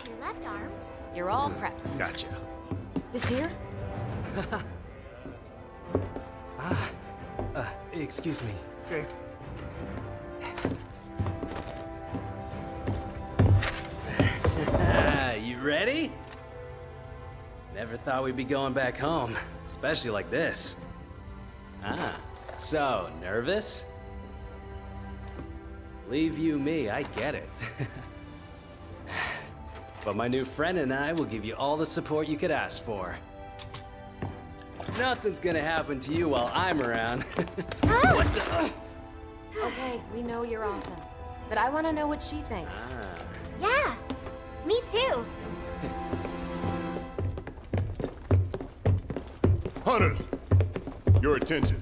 to your left arm. You're all prepped. Gotcha. This here? Excuse me. Okay. You ready? Never thought we'd be going back home, especially like this. So, nervous? Leave you me, I get it. But my new friend and I will give you all the support you could ask for. Nothing's gonna happen to you while I'm around. What the? Okay, we know you're awesome. But I want to know what she thinks. Yeah, me too. Hunters, your attention.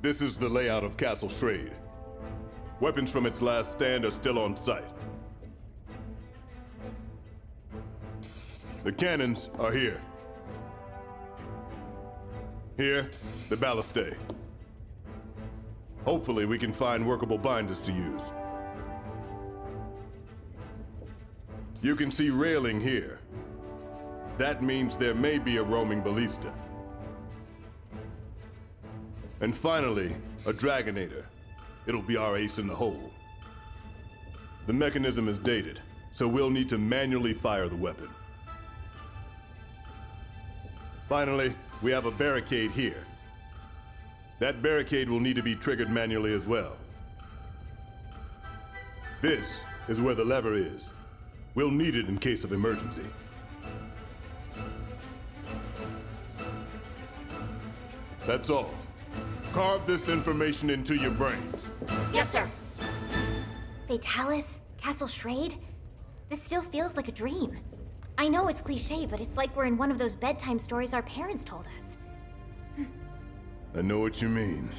This is the layout of Castle Schrade. Weapons from its last stand are still on site. The cannons are here. Here, the ballistae. Hopefully we can find workable binders to use. You can see railing here. That means there may be a roaming ballista. And finally, a Dragonator. It'll be our ace in the hole. The mechanism is dated, so we'll need to manually fire the weapon. Finally, we have a barricade here. That barricade will need to be triggered manually as well. This is where the lever is. We'll need it in case of emergency. That's all. Carve this information into your brains. Yes, sir. Fatalis, Castle Schrade? This still feels like a dream. I know it's cliché, but it's like we're in one of those bedtime stories our parents told us. I know what you mean.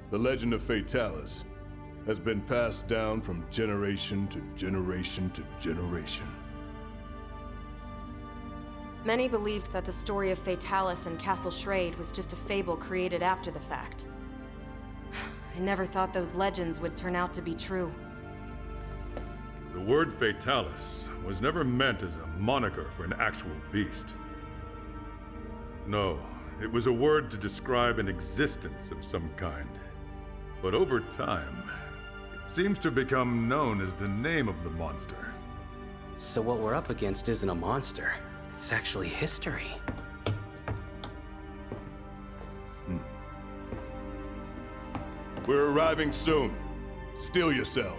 The legend of Fatalis has been passed down from generation to generation to generation. Many believed that the story of Fatalis and Castle Schrade was just a fable created after the fact. I never thought those legends would turn out to be true. The word Fatalis was never meant as a moniker for an actual beast. No, it was a word to describe an existence of some kind. But over time, it seems to become known as the name of the monster. So what we're up against isn't a monster. It's actually history. We're arriving soon. Steel yourselves.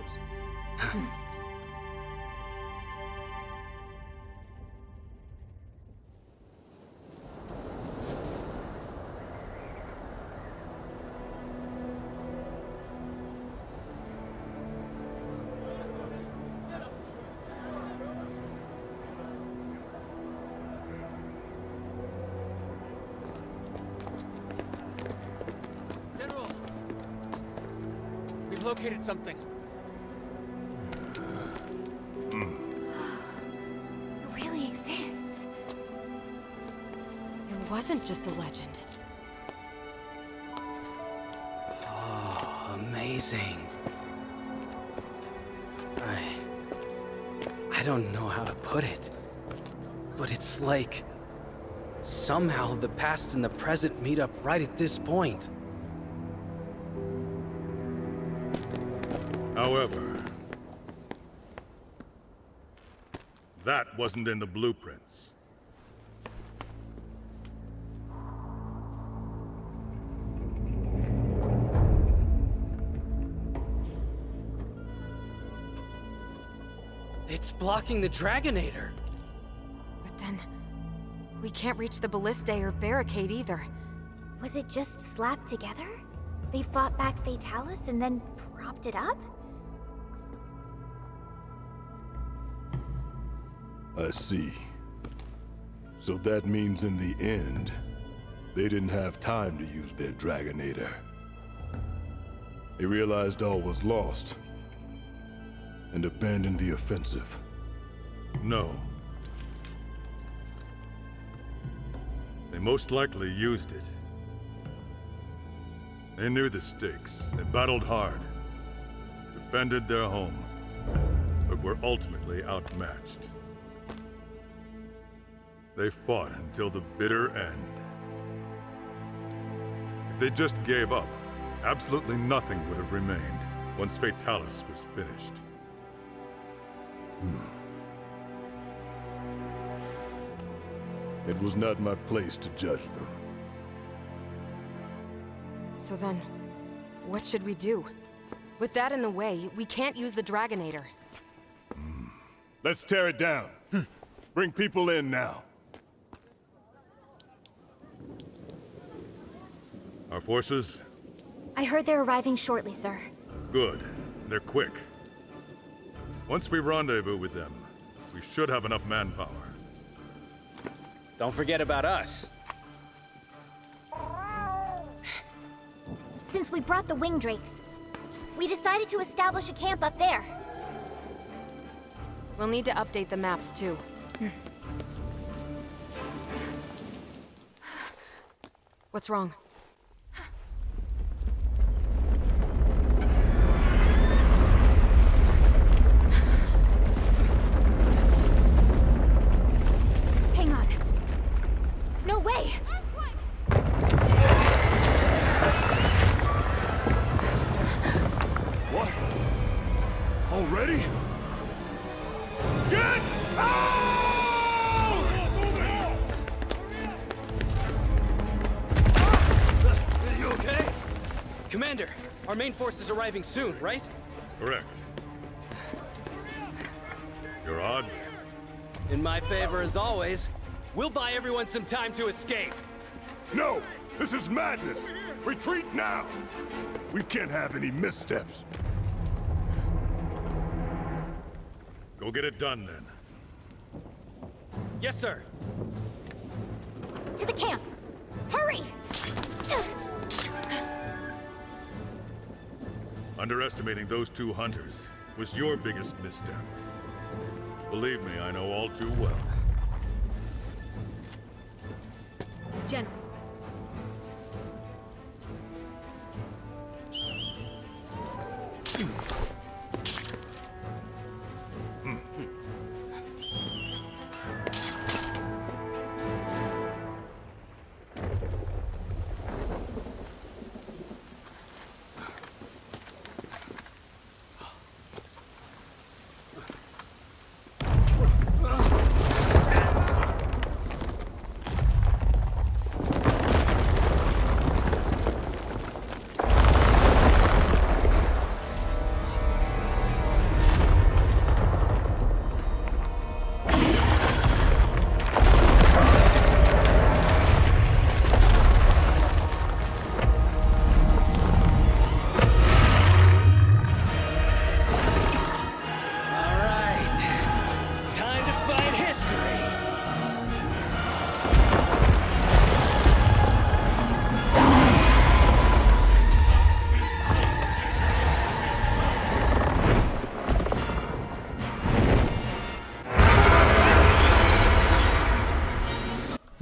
General! We've located something. It really exists. It wasn't just a legend. Oh, amazing. I don't know how to put it, but it's like somehow the past and the present meet up right at this point. However, that wasn't in the blueprints. It's blocking the Dragonator. But then, we can't reach the ballistae or barricade either. Was it just slapped together? They fought back Fatalis and then propped it up? I see. So that means in the end, they didn't have time to use their Dragonator. They realized all was lost and abandoned the offensive. No. They most likely used it. They knew the stakes. They battled hard, defended their home, but were ultimately outmatched. They fought until the bitter end. If they just gave up, absolutely nothing would have remained once Fatalis was finished. It was not my place to judge them. So then, what should we do? With that in the way, we can't use the Dragonator. Let's tear it down. Bring people in now. Our forces? I heard they're arriving shortly, sir. Good. They're quick. Once we rendezvous with them, we should have enough manpower. Don't forget about us. Since we brought the wing drakes, we decided to establish a camp up there. We'll need to update the maps, too. What's wrong? Hang on. No way! What? Already? Get out! You okay? Commander, our main force is arriving soon, right? Correct. Your odds? In my favor as always. We'll buy everyone some time to escape. No! This is madness! Retreat now! We can't have any missteps. Go get it done, then. Yes, sir. To the camp! Hurry! Underestimating those two hunters was your biggest misstep. Believe me, I know all too well. General.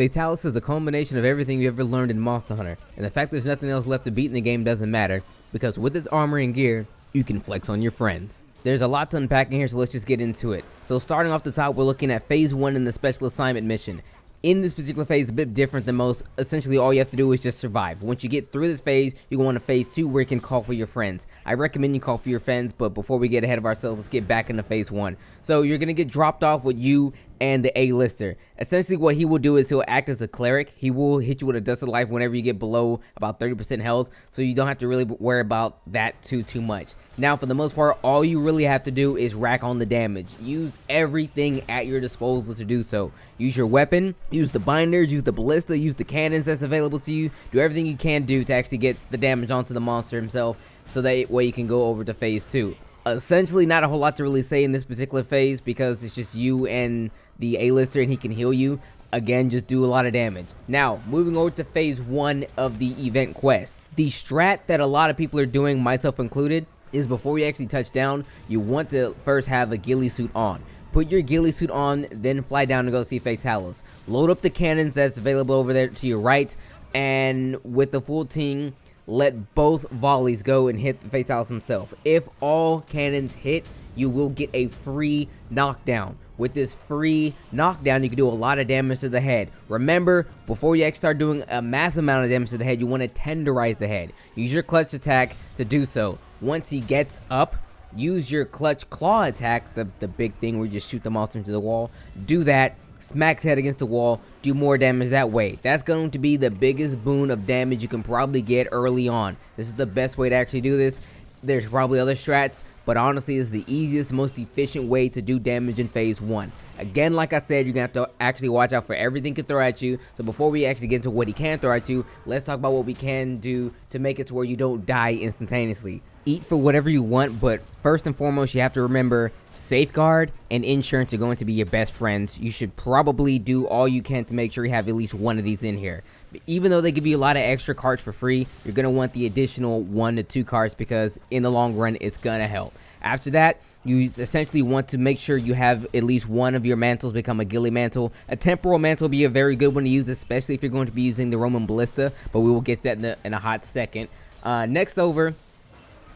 Fatalis is the culmination of everything you ever learned in Monster Hunter, and the fact there's nothing else left to beat in the game doesn't matter, because with its armor and gear, you can flex on your friends. There's a lot to unpack in here, so let's just get into it. So starting off the top, we're looking at Phase 1 in the Special Assignment mission. In this particular phase, a bit different than most. Essentially, all you have to do is just survive. Once you get through this phase, you go on to Phase 2 where you can call for your friends. I recommend you call for your friends, but before we get ahead of ourselves, let's get back into Phase 1. So you're going to get dropped off with you and the A-lister. Essentially, what he will do is he'll act as a cleric. He will hit you with a dust of life whenever you get below about 30% health, so you don't have to really worry about that too much. Now, for the most part, all you really have to do is rack on the damage. Use everything at your disposal to do so. Use your weapon, use the binders, use the ballista, use the cannons that's available to you. Do everything you can do to actually get the damage onto the monster himself, so that way you can go over to Phase 2. Essentially, not a whole lot to really say in this particular phase because it's just you and the A-lister and he can heal you. Again, just do a lot of damage. Now, moving over to Phase 1 of the event quest. The strat that a lot of people are doing, myself included, is before you actually touch down, you want to first have a ghillie suit on. Put your ghillie suit on, then fly down and go see Fatalis. Load up the cannons that's available over there to your right, and with the full team, let both volleys go and hit the Fatalis himself. If all cannons hit, you will get a free knockdown. With this free knockdown, you can do a lot of damage to the head. Remember, before you actually start doing a massive amount of damage to the head, you want to tenderize the head. Use your clutch attack to do so. Once he gets up, use your clutch claw attack, the big thing where you just shoot the monster into the wall. Do that, smack his head against the wall, do more damage that way. That's going to be the biggest boon of damage you can probably get early on. This is the best way to actually do this. There's probably other strats, but honestly it's the easiest, most efficient way to do damage in phase 1. Again, like I said, you're gonna have to actually watch out for everything he can throw at you. So before we actually get into what he can throw at you, let's talk about what we can do to make it to where you don't die instantaneously. Eat for whatever you want, but first and foremost, you have to remember safeguard and insurance are going to be your best friends. You should probably do all you can to make sure you have at least one of these in here. Even though they give you a lot of extra cards for free, you're going to want the additional 1 to 2 cards because in the long run, it's going to help. After that, you essentially want to make sure you have at least one of your mantles become a ghillie mantle. A temporal mantle will be a very good one to use, especially if you're going to be using the Roman Ballista, but we will get to that in a hot second. Next over,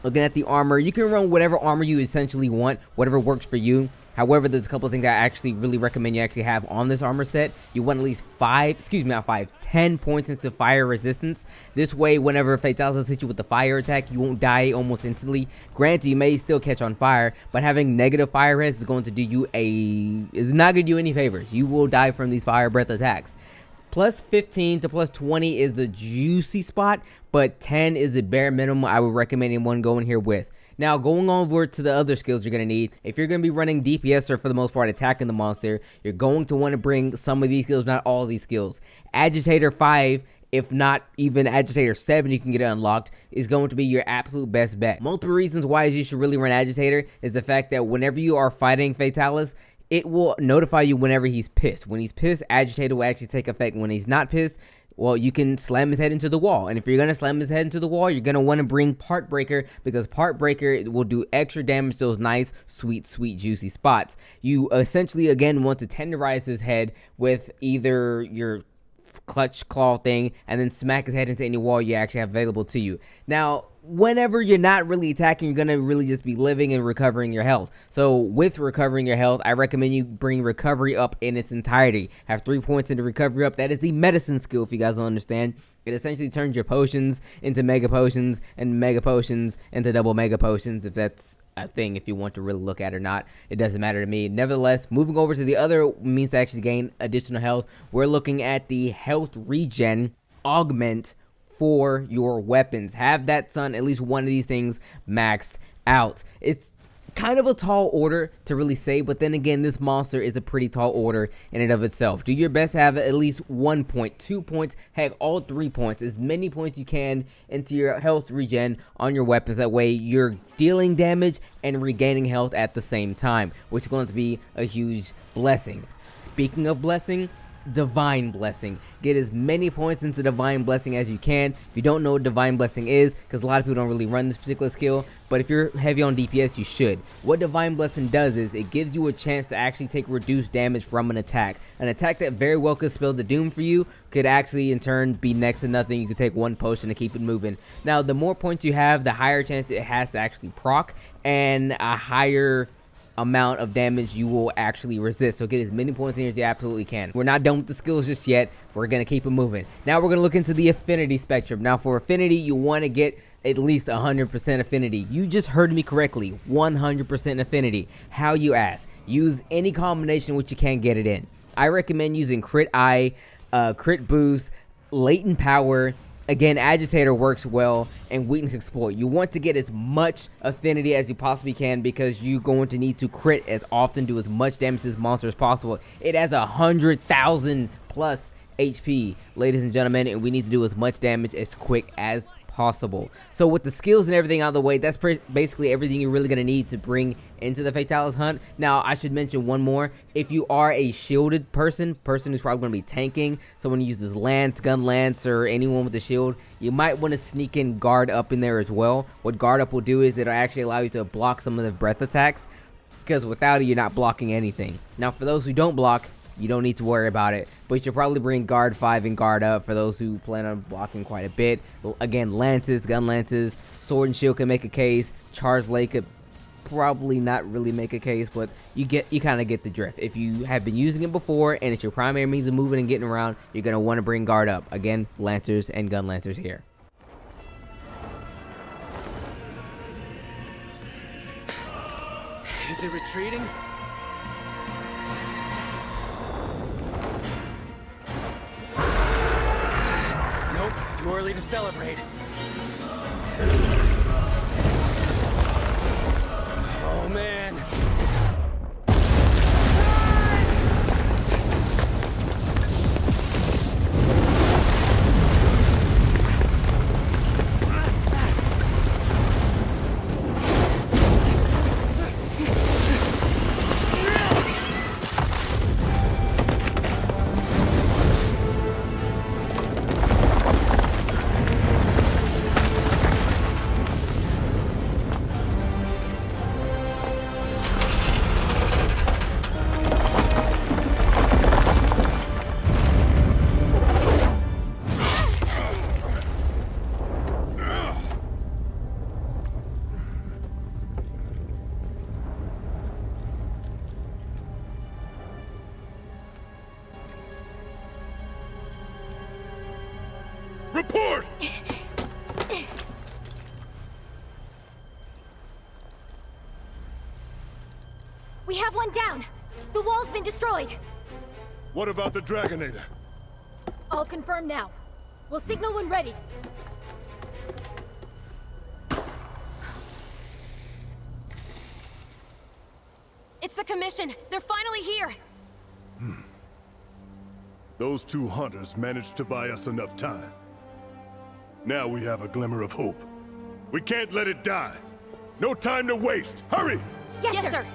looking at the armor, you can run whatever armor you essentially want, whatever works for you. However, there's a couple of things I actually really recommend you actually have on this armor set. You want at least 10 points into fire resistance. This way, whenever Fatalis hits you with the fire attack, you won't die almost instantly. Granted, you may still catch on fire, but having negative fire res is going to do you is not going to do any favors. You will die from these fire breath attacks. Plus 15 to plus 20 is the juicy spot, but 10 is the bare minimum I would recommend anyone going here with. Now, going over to the other skills you're going to need, if you're going to be running DPS or for the most part attacking the monster, you're going to want to bring some of these skills, not all of these skills. Agitator 5, if not even Agitator 7, you can get it unlocked, is going to be your absolute best bet. Multiple reasons why you should really run Agitator is the fact that whenever you are fighting Fatalis, it will notify you whenever he's pissed. When he's pissed, Agitator will actually take effect. When he's not pissed, well, you can slam his head into the wall. And if you're going to slam his head into the wall, you're going to want to bring Part Breaker, because Part Breaker will do extra damage to those nice, sweet, juicy spots. You essentially, again, want to tenderize his head with either your clutch claw thing and then smack his head into any wall you actually have available to you. Now, whenever you're not really attacking, you're gonna really just be living and recovering your health. So with recovering your health, I recommend you bring recovery up in its entirety. Have 3 points into recovery up. That is the medicine skill, if you guys don't understand. It essentially turns your potions into mega potions and mega potions into double mega potions, if that's a thing, if you want to really look at it or not. It doesn't matter to me. Nevertheless, moving over to the other means to actually gain additional health, we're looking at the health regen augment for your weapons. Have that son at least one of these things maxed out. It's kind of a tall order to really say, but then again, this monster is a pretty tall order in and of itself. Do your best to have at least 1 point, 2 points, heck, all 3 points, as many points you can into your health regen on your weapons. That way you're dealing damage and regaining health at the same time, which is going to be a huge blessing. Speaking of blessing, Divine Blessing. Get as many points into Divine Blessing as you can. If you don't know what Divine Blessing is, because a lot of people don't really run this particular skill, but if you're heavy on DPS, you should. What Divine Blessing does is it gives you a chance to actually take reduced damage from an attack. An attack that very well could spell the doom for you could actually in turn be next to nothing. You could take 1 potion to keep it moving. Now, the more points you have, the higher chance it has to actually proc, and a higher amount of damage you will actually resist. So get as many points in here as you absolutely can. We're not done with the skills just yet. We're going to keep it moving. Now we're going to look into the affinity spectrum. Now for affinity, you want to get at least 100% affinity. You just heard me correctly. 100% affinity. How, you ask? Use any combination which you can get it in. I recommend using Crit Eye, Crit Boost, Latent Power. Again, Agitator works well, and Weakness Exploit. You want to get as much affinity as you possibly can, because you're going to need to crit as often, do as much damage to this monster as possible. It has 100,000 plus HP, ladies and gentlemen, and we need to do as much damage as quick as possible. So with the skills and everything out of the way, that's basically everything you're really going to need to bring into the Fatalis hunt. Now, I should mention one more. If you are a shielded person who's probably going to be tanking, someone who uses lance, gun lance, or anyone with a shield, you might want to sneak in guard up in there as well. What guard up will do is it'll actually allow you to block some of the breath attacks, because without it, you're not blocking anything. Now, for those who don't block, You don't need to worry about it, but you should probably bring guard 5 and guard up for those who plan on blocking quite a bit. Again, lances, gun lances, sword and shield can make a case. Charge blade could probably not really make a case, but you kind of get the drift. If you have been using it before and it's your primary means of moving and getting around, you're going to want to bring guard up. Again, lancers and gun lancers here. Is it retreating? Nope, too early to celebrate. Oh man. Report! We have one down. The wall's been destroyed. What about the Dragonator? All confirmed now. We'll signal when ready. It's the Commission! They're finally here! Those 2 hunters managed to buy us enough time. Now we have a glimmer of hope. We can't let it die. No time to waste. Hurry! Yes, sir.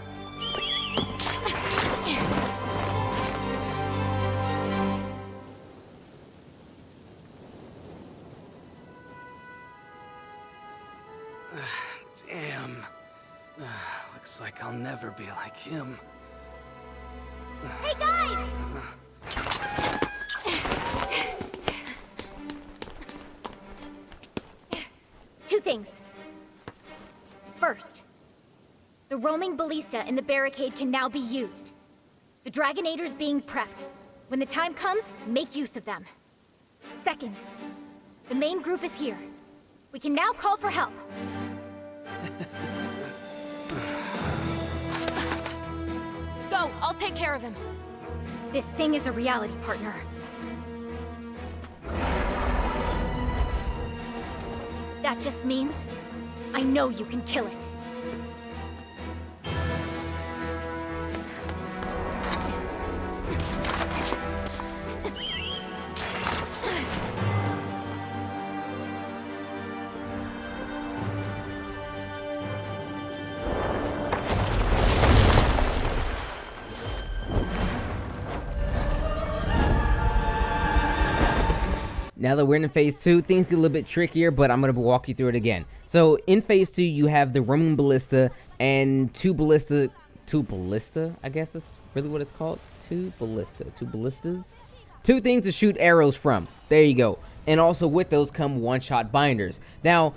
Damn. Looks like I'll never be like him. Hey, guys! Two things. First, the roaming ballista in the barricade can now be used. The Dragonator's being prepped. When the time comes, make use of them. Second, the main group is here. We can now call for help. Go! I'll take care of him! This thing is a reality, partner. That just means I know you can kill it. Now that we're in phase 2, things get a little bit trickier, but I'm going to walk you through it again. So in phase 2, you have the roaming ballista and two ballista, I guess that's really what it's called. Two ballistas. 2 things to shoot arrows from. There you go. And also with those come one-shot binders. Now,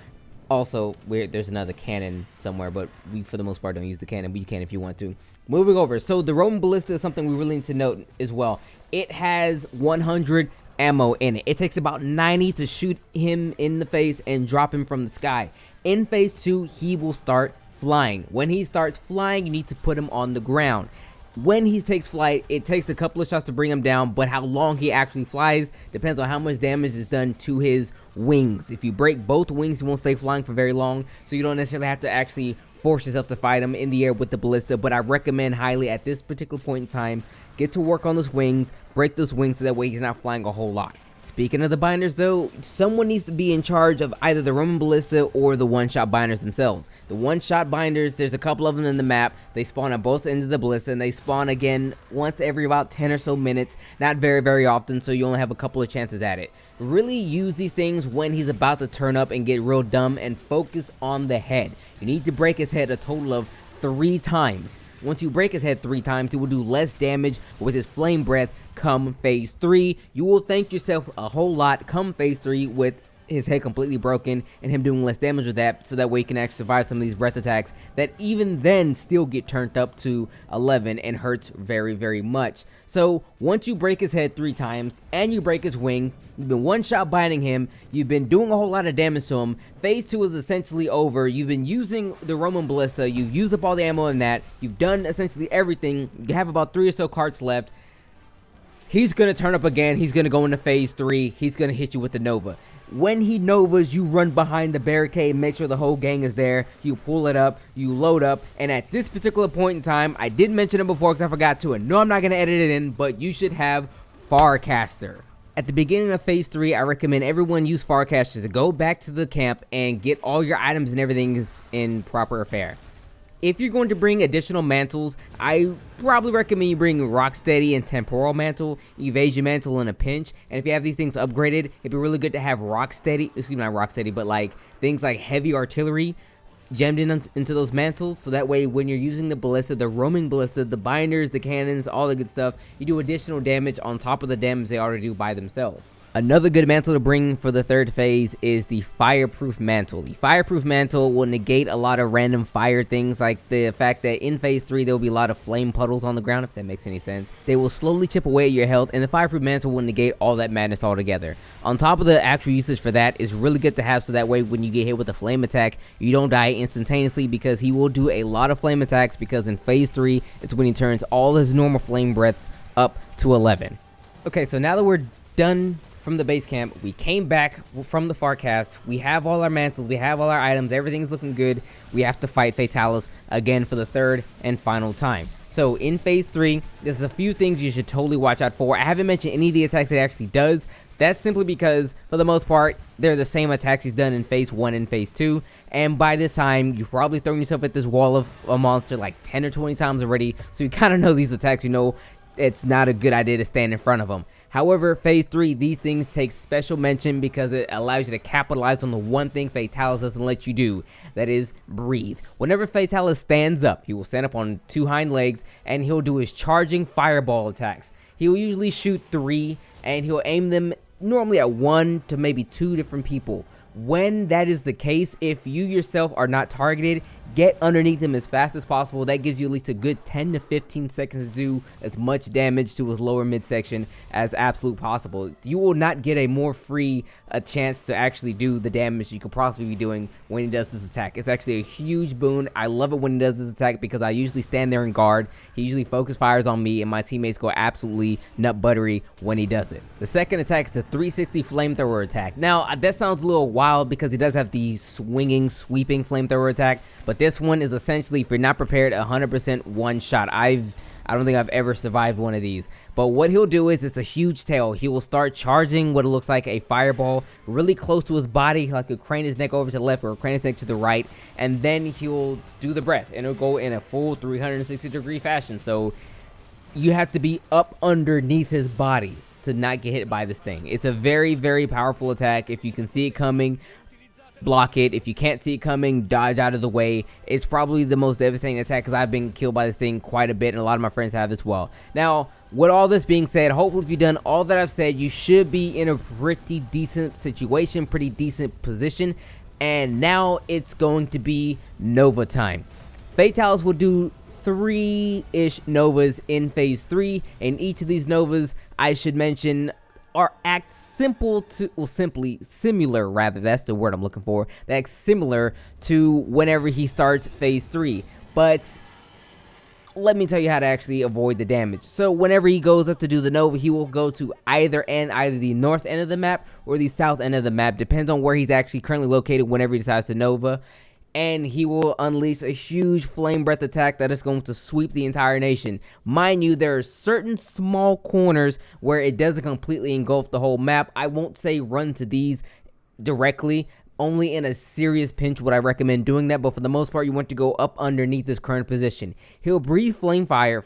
also, there's another cannon somewhere, but we for the most part don't use the cannon, but you can if you want to. Moving over, so the roaming ballista is something we really need to note as well. It has 100 ammo in it. It takes about 90 to shoot him in the face and drop him from the sky. In phase 2, he will start flying. When he starts flying, you need to put him on the ground. When he takes flight, it takes a couple of shots to bring him down, but how long he actually flies depends on how much damage is done to his wings. If you break both wings, he won't stay flying for very long, so you don't necessarily have to actually force yourself to fight him in the air with the ballista, but I recommend highly at this particular point in time, get to work on those wings, break those wings so that way he's not flying a whole lot. Speaking of the binders though, someone needs to be in charge of either the roaming ballista or the one-shot binders themselves. The one-shot binders, there's a couple of them in the map. They spawn on both ends of the ballista and they spawn again once every about 10 or so minutes. Not very often, so you only have a couple of chances at it. Really use these things when he's about to turn up and get real dumb and focus on the head. You need to break his head a total of 3 times. Once you break his head 3 times, he will do less damage with his flame breath come phase 3. You will thank yourself a whole lot come phase 3 with his head completely broken and him doing less damage with that, so that way he can actually survive some of these breath attacks that even then still get turned up to 11 and hurts very, very much. So once you break his head 3 times and you break his wing, you've been one-shot binding him, you've been doing a whole lot of damage to him, phase 2 is essentially over, you've been using the Roman Ballista, you've used up all the ammo in that, you've done essentially everything, you have about 3 or so carts left. He's going to turn up again, he's going to go into phase 3, he's going to hit you with the Nova. When he Novas, you run behind the barricade, make sure the whole gang is there, you pull it up, you load up, and at this particular point in time, I did mention it before because I forgot to, and no, I'm not going to edit it in, but you should have Farcaster. At the beginning of phase 3, I recommend everyone use Farcaster to go back to the camp and get all your items and everything is in proper affair. If you're going to bring additional mantles, I probably recommend you bring Rocksteady and Temporal Mantle, Evasion Mantle in a pinch. And if you have these things upgraded, it'd be really good to have Rocksteady, excuse me, not Rocksteady, but like things like Heavy Artillery gemmed into those mantles. So that way when you're using the Ballista, the Roaming Ballista, the Binders, the Cannons, all the good stuff, you do additional damage on top of the damage they already do by themselves. Another good mantle to bring for the 3rd phase is the Fireproof Mantle. The Fireproof Mantle will negate a lot of random fire things, like the fact that in phase 3 there will be a lot of flame puddles on the ground, if that makes any sense. They will slowly chip away at your health, and the Fireproof Mantle will negate all that madness altogether. On top of the actual usage for that, is really good to have, so that way when you get hit with a flame attack, you don't die instantaneously, because he will do a lot of flame attacks, because in phase 3, it's when he turns all his normal flame breaths up to 11. Okay, so now that we're done from the base camp, we came back from the Farcast, we have all our mantles, we have all our items, everything's looking good. We have to fight Fatalis again for the 3rd and final time. So in phase 3, there's a few things you should totally watch out for. I haven't mentioned any of the attacks that it actually does. That's simply because, for the most part, they're the same attacks he's done in phase 1 and phase 2, and by this time, you've probably thrown yourself at this wall of a monster like 10 or 20 times already, so you kind of know these attacks, you know it's not a good idea to stand in front of them. However, phase 3, these things take special mention because it allows you to capitalize on the one thing Fatalis doesn't let you do, that is breathe. Whenever Fatalis stands up, he will stand up on 2 hind legs and he'll do his charging fireball attacks. He'll usually shoot 3 and he'll aim them normally at 1 to maybe 2 different people. When that is the case, if you yourself are not targeted, get underneath him as fast as possible. That gives you at least a good 10 to 15 seconds to do as much damage to his lower midsection as absolute possible. You will not get a more free chance to actually do the damage you could possibly be doing when he does this attack. It's actually a huge boon. I love it when he does this attack because I usually stand there and guard. He usually focus fires on me and my teammates go absolutely nut buttery when he does it. The second attack is the 360 flamethrower attack. Now that sounds a little wild because he does have the swinging, sweeping flamethrower attack, but this one is essentially, if you're not prepared, 100% one shot. I don't think I've ever survived one of these. But what he'll do is, it's a huge tail. He will start charging what looks like a fireball really close to his body, like he'll crane his neck over to the left or crane his neck to the right, and then he'll do the breath, and it'll go in a full 360-degree fashion. So you have to be up underneath his body to not get hit by this thing. It's a very, very powerful attack. If you can see it coming, block it. If you can't see it coming, dodge out of the way. It's probably the most devastating attack because I've been killed by this thing quite a bit, and a lot of my friends have as well. Now, with all this being said, hopefully if you've done all that I've said, you should be in a pretty decent situation, pretty decent position, and now it's going to be Nova time. Fatalis will do 3-ish Novas in phase 3, and each of these Novas, I should mention, are similar rather, that's the word I'm looking for, that act similar to whenever he starts phase 3, but let me tell you how to actually avoid the damage. So whenever he goes up to do the Nova, he will go to either end, either the north end of the map or the south end of the map, depends on where he's actually currently located whenever he decides to Nova, and he will unleash a huge flame breath attack that is going to sweep the entire nation. Mind you, there are certain small corners where it doesn't completely engulf the whole map. I won't say run to these directly. Only in a serious pinch would I recommend doing that, but for the most part, you want to go up underneath this current position. He'll breathe flame fire,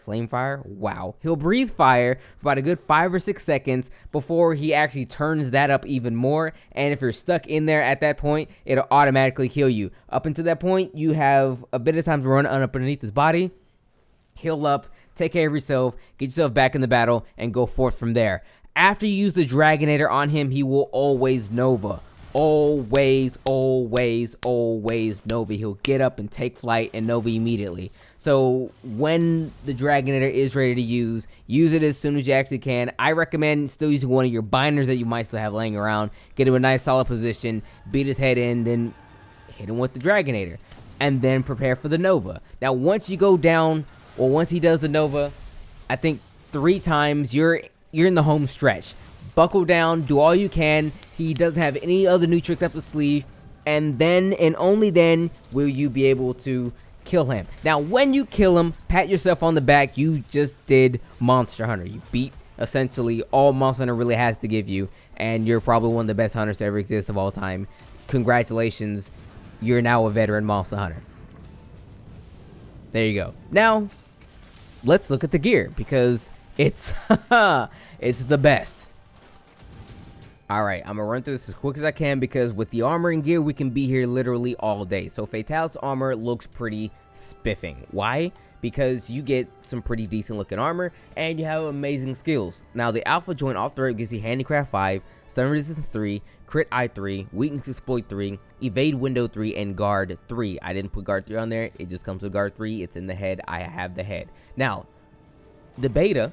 wow. He'll breathe fire for about a good 5 or 6 seconds before he actually turns that up even more, and if you're stuck in there at that point, it'll automatically kill you. Up until that point, you have a bit of time to run up underneath his body. heal up, take care of yourself, get yourself back in the battle, and go forth from there. After you use the Dragonator on him, he will always Nova. Always, always, always Nova. He'll get up and take flight and Nova immediately. So when the Dragonator is ready to use it as soon as you actually can. I recommend still using one of your binders that you might still have laying around. Get him a nice solid position, beat his head in, then hit him with the Dragonator. And then prepare for the Nova. Now once you go down, or once he does the Nova, I think 3 times, you're in the home stretch. Buckle down, do all you can. He doesn't have any other new tricks up his sleeve, and then and only then will you be able to kill him. Now when you kill him, pat yourself on the back. You just did Monster Hunter. You beat essentially all Monster Hunter really has to give you, and you're probably one of the best hunters to ever exist of all time. Congratulations, you're now a veteran Monster Hunter. There you go. Now let's look at the gear, because it's it's the best. Alright, I'm gonna run through this as quick as I can, because with the armor and gear, we can be here literally all day. So Fatalis armor looks pretty spiffing. Why? Because you get some pretty decent looking armor, and you have amazing skills. Now the Alpha Joint off the rip gives you Handicraft 5, Stun Resistance 3, Crit Eye 3, Weakness Exploit 3, Evade Window 3, and Guard 3. I didn't put Guard 3 on there, it just comes with Guard 3, it's in the head, I have the head. Now, the Beta,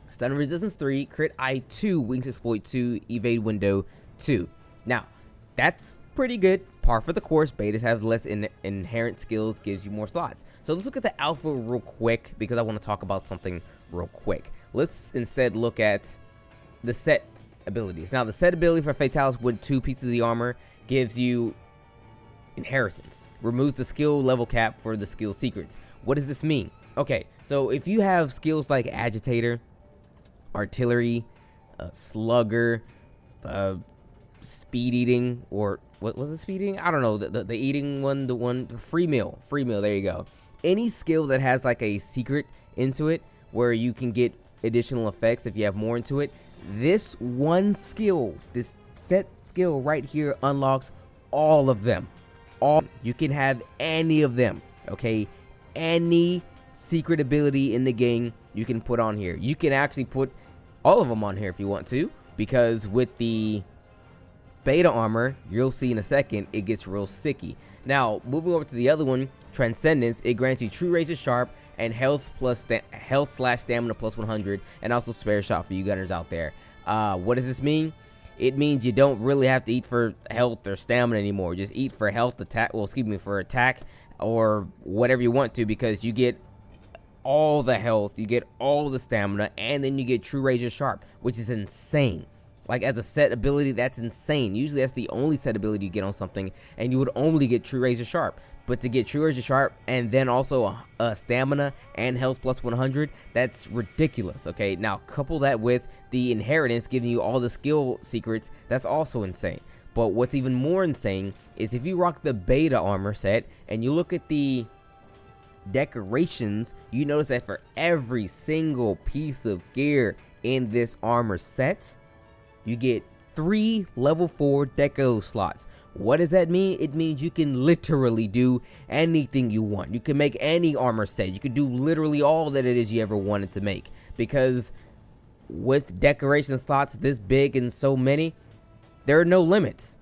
Stun Resistance 3, Crit Eye 2, Wings Exploit 2, Evade Window 2. Now, that's pretty good. Par for the course. Betas have less inherent skills, gives you more slots. So let's look at the Alpha real quick, because I want to talk about something real quick. Let's instead look at the set abilities. Now, the set ability for Fatalis with 2 pieces of the armor gives you inheritance. Removes the skill level cap for the skill secrets. What does this mean? Okay, so if you have skills like Agitator, Artillery, Slugger, Speed Eating, or what was it, Speed Eating? I don't know, the eating one, the Free Meal, there you go. Any skill that has like a secret into it, where you can get additional effects if you have more into it, this one skill, this set skill right here unlocks all of them. You can have any of them, okay? Any secret ability in the game you can put on here. You can actually put all of them on here if you want to, because with the Beta armor, you'll see in a second, it gets real sticky. Now, moving over to the other one, Transcendence, it grants you True Razor Sharp and health / stamina plus 100, and also Spare Shot for you gunners out there. What does this mean? It means you don't really have to eat for health or stamina anymore. Just eat for health, for attack, or whatever you want to, because you get all the health, you get all the stamina, and then you get True Razor Sharp, which is insane. Like, as a set ability, that's insane. Usually that's the only set ability you get on something, and you would only get True Razor Sharp. But to get True Razor Sharp and then also a stamina and health plus 100, that's ridiculous, okay? Now, couple that with the inheritance giving you all the skill secrets, that's also insane. But what's even more insane is if you rock the Beta armor set and you look at the decorations, you notice that for every single piece of gear in this armor set, you get 3 level 4 deco slots. What does that mean? It means you can literally do anything you want. You can make any armor set. You can do literally all that it is you ever wanted to make, because with decoration slots this big and so many, there are no limits.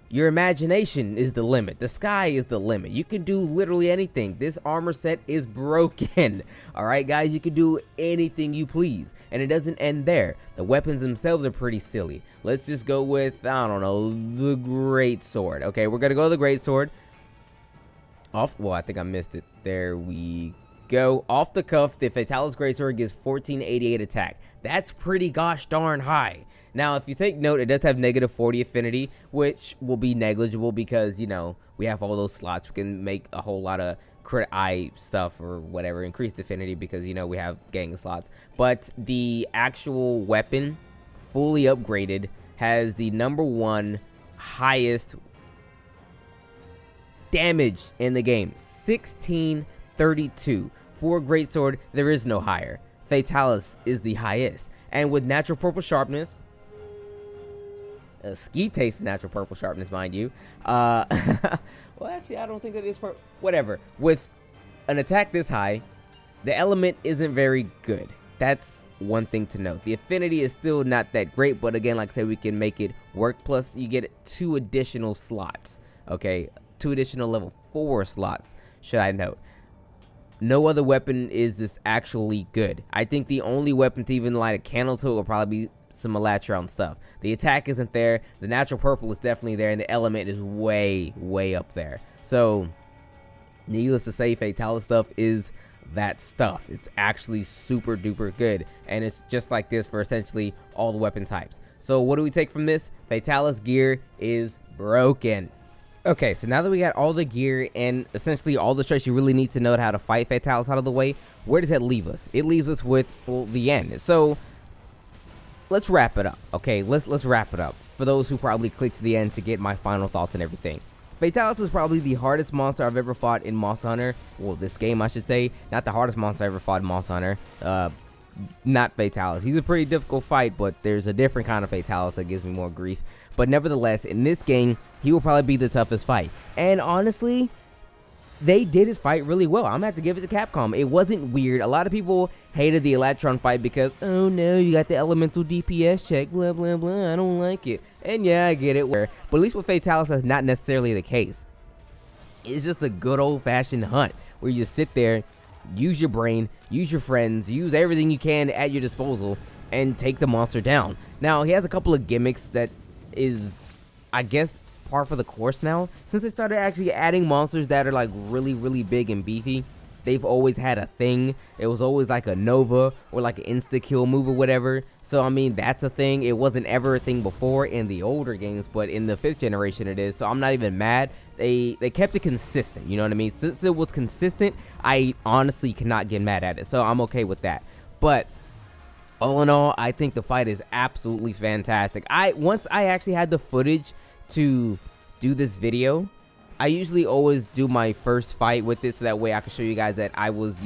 Your imagination is the limit. The sky is the limit. You can do literally anything. This armor set is broken. Alright guys, you can do anything you please. And it doesn't end there. The weapons themselves are pretty silly. Let's just go with, I don't know, the Great Sword. Okay, we're gonna go to the Great Sword. Well, I think I missed it. There we go. Off the cuff, the Fatalis Great Sword gives 1488 attack. That's pretty gosh darn high. Now, if you take note, it does have negative 40 affinity, which will be negligible because, you know, we have all those slots. We can make a whole lot of crit eye stuff or whatever, increased affinity because, you know, we have gang slots. But the actual weapon, fully upgraded, has the #1 highest damage in the game. 1632. For Greatsword, there is no higher. Fatalis is the highest. And with natural purple sharpness, ski taste natural purple sharpness, mind you. Well, actually, I don't think that is for whatever. With an attack this high, The element isn't very good. That's one thing to note. The affinity is still not that great, but again, like I said, we can make it work. Plus, you get 2 additional slots, okay? 2 additional level 4 slots, should I note. No other weapon is this actually good. I think the only weapon to even light a candle to will probably be some Elatron stuff. The attack isn't there, the natural purple is definitely there, and the element is way, way up there. So, needless to say, Fatalis stuff is that stuff. It's actually super duper good, and it's just like this for essentially all the weapon types. So what do we take from this? Fatalis gear is broken. Okay, so now that we got all the gear and essentially all the traits you really need to know how to fight Fatalis out of the way, where does that leave us? It leaves us with, well, the end. So let's wrap it up. Okay, let's wrap it up for those who probably clicked to the end to get my final thoughts and everything. Fatalis is probably the hardest monster I've ever fought in Monster Hunter. Well, this game, I should say. Not the hardest monster I ever fought in Monster Hunter. Not Fatalis. He's a pretty difficult fight, but there's a different kind of Fatalis that gives me more grief. But nevertheless, in this game, he will probably be the toughest fight. And honestly, they did his fight really well. I'm gonna have to give it to Capcom. It wasn't weird. A lot of people hated the Elatron fight because, oh no, you got the elemental DPS check, blah blah blah, I don't like it. And yeah, I get it, but at least with Fatalis, that's not necessarily the case. It's just a good old-fashioned hunt where you just sit there, use your brain, use your friends, use everything you can at your disposal, and take the monster down. Now, he has a couple of gimmicks that is, I guess, par for the course now. Since they started actually adding monsters that are like really, really big and beefy, they've always had a thing. It was always like a Nova or like an insta-kill move or whatever. So, I mean, that's a thing. It wasn't ever a thing before in the older games, but in the 5th generation it is. So I'm not even mad. They kept it consistent, you know what I mean? Since it was consistent, I honestly cannot get mad at it. So I'm okay with that. But all in all, I think the fight is absolutely fantastic. Once I actually had the footage to do this video, I usually always do my first fight with it so that way I can show you guys that I was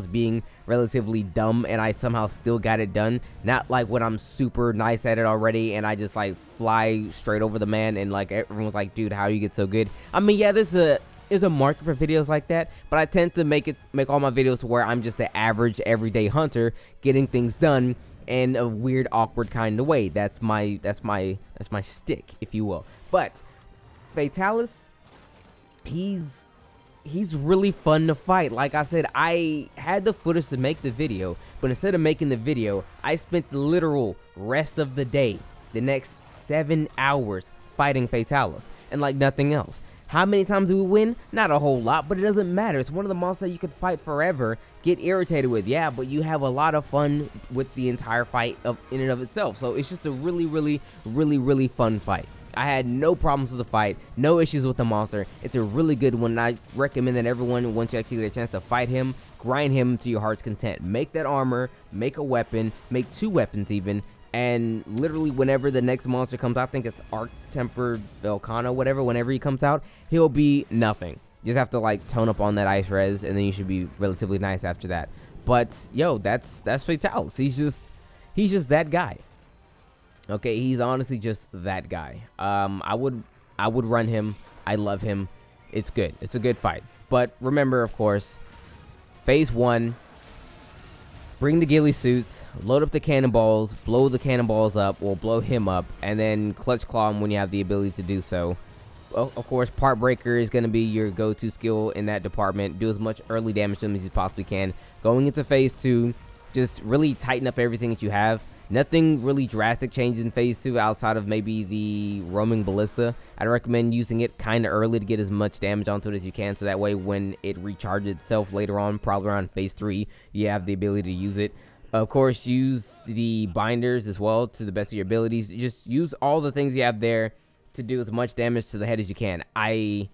being relatively dumb and I somehow still got it done. Not like when I'm super nice at it already and I just like fly straight over the man and like everyone's like, dude, how do you get so good? I mean, yeah, there's a market for videos like that, but I tend to make all my videos to where I'm just the average everyday hunter getting things done in a weird, awkward kind of way. That's my stick, if you will. But Fatalis, he's really fun to fight. Like I said, I had the footage to make the video, but instead of making the video, I spent the literal rest of the day, the next 7 hours, fighting Fatalis, and like nothing else. How many times do we win? Not a whole lot, but it doesn't matter. It's one of the monsters you could fight forever, get irritated with, yeah, but you have a lot of fun with the entire fight in and of itself. So it's just a really, really, really, really fun fight. I had no problems with the fight, no issues with the monster. It's a really good one. I recommend that everyone, once you actually get a chance to fight him, grind him to your heart's content. Make that armor, make a weapon, make 2 weapons even, and literally whenever the next monster comes out, I think it's Arc Tempered Volcano, whatever, whenever he comes out, he'll be nothing. You just have to like tone up on that ice res, and then you should be relatively nice after that. But yo, that's Fatalis. He's just that guy. Okay, he's honestly just that guy. I would run him. I love him. It's good. It's a good fight. But remember, of course, phase 1, bring the ghillie suits, load up the cannonballs, blow the cannonballs up, or blow him up, and then clutch claw him when you have the ability to do so. Well, of course, part breaker is going to be your go-to skill in that department. Do as much early damage to him as you possibly can. Going into phase 2, just really tighten up everything that you have. Nothing really drastic changes in phase 2 outside of maybe the roaming ballista. I'd recommend using it kind of early to get as much damage onto it as you can, so that way when it recharges itself later on, probably around phase 3, you have the ability to use it. Of course, use the binders as well to the best of your abilities. Just use all the things you have there to do as much damage to the head as you can. I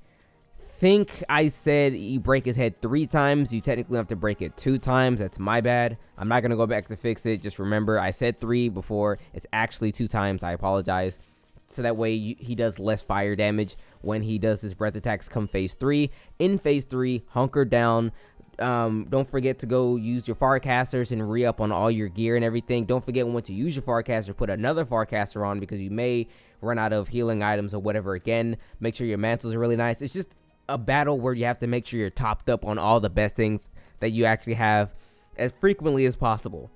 think I said you break his head 3 times. You technically have to break it 2 times. That's my bad. I'm not going to go back to fix it. Just remember, I said 3 before. It's actually 2 times. I apologize. So that way he does less fire damage when he does his breath attacks come phase 3. In phase 3, hunker down. Don't forget to go use your Farcasters and re-up on all your gear and everything. Don't forget, once you use your Farcaster, put another Farcaster on, because you may run out of healing items or whatever again. Make sure your mantles are really nice. It's just a battle where you have to make sure you're topped up on all the best things that you actually have as frequently as possible.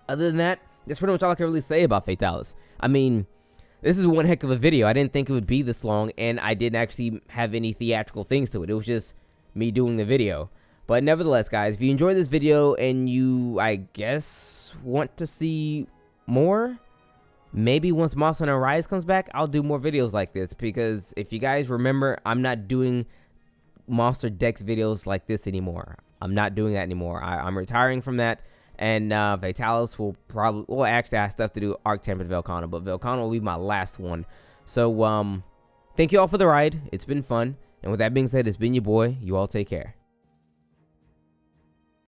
Other than that, that's pretty much all I can really say about Fatalis. I mean, this is one heck of a video. I didn't think it would be this long, and I didn't actually have any theatrical things to it. It was just me doing the video. But nevertheless, guys, if you enjoyed this video and you, I guess, want to see more, maybe once Monster Hunter Rise comes back, I'll do more videos like this. Because if you guys remember, I'm not doing Monster Dex videos like this anymore. I'm not doing that anymore. I'm retiring from that. And Fatalis will probably, well, actually I have stuff to do Arc Tempered Velkhana, but Velkhana will be my last one. So, thank you all for the ride. It's been fun. And with that being said, it's been your boy. You all take care.